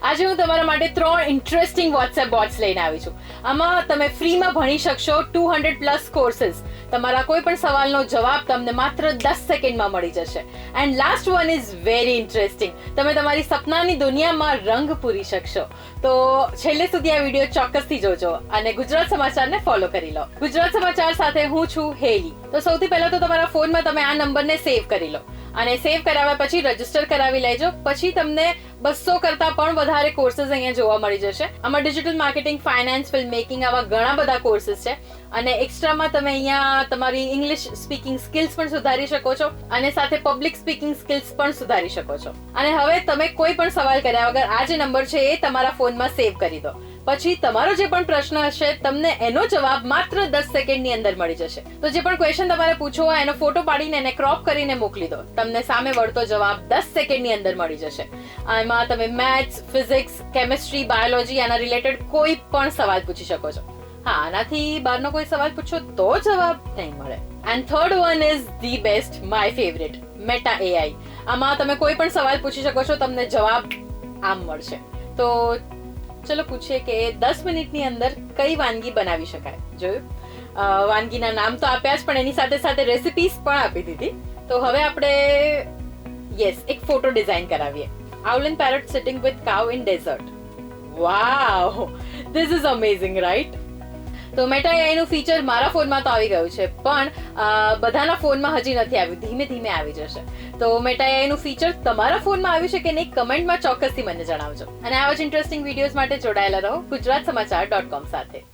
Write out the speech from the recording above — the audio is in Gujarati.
આજે હું તમારા માટે 3 ઇન્ટરેસ્ટિંગ વોટ્સએપ બોટ્સ લઈને આવી છું. આમાં તમે ફ્રીમાં ભણી શકશો 200+ કોર્सेस. તમારા કોઈ પણ સવાલનો જવાબ તમને માત્ર 10 સેકન્ડમાં મળી જશે. And last one is very interesting. તમે તમારી સપનાની દુનિયામાં રંગ પૂરી શકશો. તો છેલ્લે સુધી આ વિડીયો ચોક્કસથી જોજો અને ગુજરાત સમાચારને ફોલો કરી લો. ગુજરાત સમાચાર સાથે હું છું હેલી. તો સૌથી પહેલા તો તમારા ફોનમાં તમે આ નંબરને સેવ કરી લો અને સેવ કરાવ્યા પછી રજીસ્ટર કરાવી લેજો. પછી તમને 200 કરતા પણ વધારે કોર્सेस અહીંયા જોવા મળી જશે. આમાં digital marketing, finance, film making આવા ઘણા બધા કોર્सेस છે. અને એક્સ્ટ્રામાં તમે અહીંયા તમારી ઇંગ્લિશ સ્પીકિંગ સ્કિલ્સ પણ સુધારી શકો છો અને સાથે પબ્લિક સ્પીકિંગ સ્કિલ્સ પણ સુધારી શકો છો. અને હવે તમે કોઈ પણ સવાલ કર્યા વગર આ જે નંબર છે એ તમારા ફોનમાં સેવ કરી દો. પછી તમારો જે પણ પ્રશ્ન હશે તમને એનો જવાબ માત્ર 10 સેકન્ડની અંદર મળી જશે. તો જે પણ ક્વેશ્ચન તમારે પૂછવો હોય એનો ફોટો પાડીને એને ક્રોપ કરીને મોકલી દો. તમને સામે વળતો જવાબ 10 સેકન્ડની અંદર મળી જશે. આમાં તમે મેથ્સ, ફિઝિક્સ, કેમિસ્ટ્રી, બાયોલોજી આના રિલેટેડ કોઈ પણ સવાલ પૂછી શકો છો. હા, આનાથી બહારનો કોઈ સવાલ પૂછો તો જવાબ નહીં મળે. And third one is the best, my favourite, meta AI. આમાં તમે કોઈ પણ સવાલ પૂછી શકો છો, તમને જવાબ આમ મળશે. તો ચલો પૂછીએ કે 10 મિનિટની અંદર કઈ વાનગી બનાવી શકાય. જોયું, વાનગીના નામ તો આપ્યા જ પણ એની સાથે સાથે રેસિપીસ પણ આપી દીધી. તો હવે આપણે એક ફોટો ડિઝાઇન કરાવીએ. Owl and parrot sitting with cow in desert. Wow, this is amazing, right? તો મેટા AI નું ફીચર મારા ફોનમાં તો આવી ગયું છે, પણ બધાના ફોનમાં હજી નથી આવ્યું. ધીમે ધીમે આવી જશે. તો મેટા AI નું ફીચર તમારા ફોનમાં આવ્યું છે કે નહીં કમેન્ટમાં ચોક્કસથી મને જણાવજો. અને આવા જ ઇન્ટરેસ્ટિંગ વિડીયોઝ માટે જોડાયેલા રહો ગુજરાતસમાચાર.com સાથે.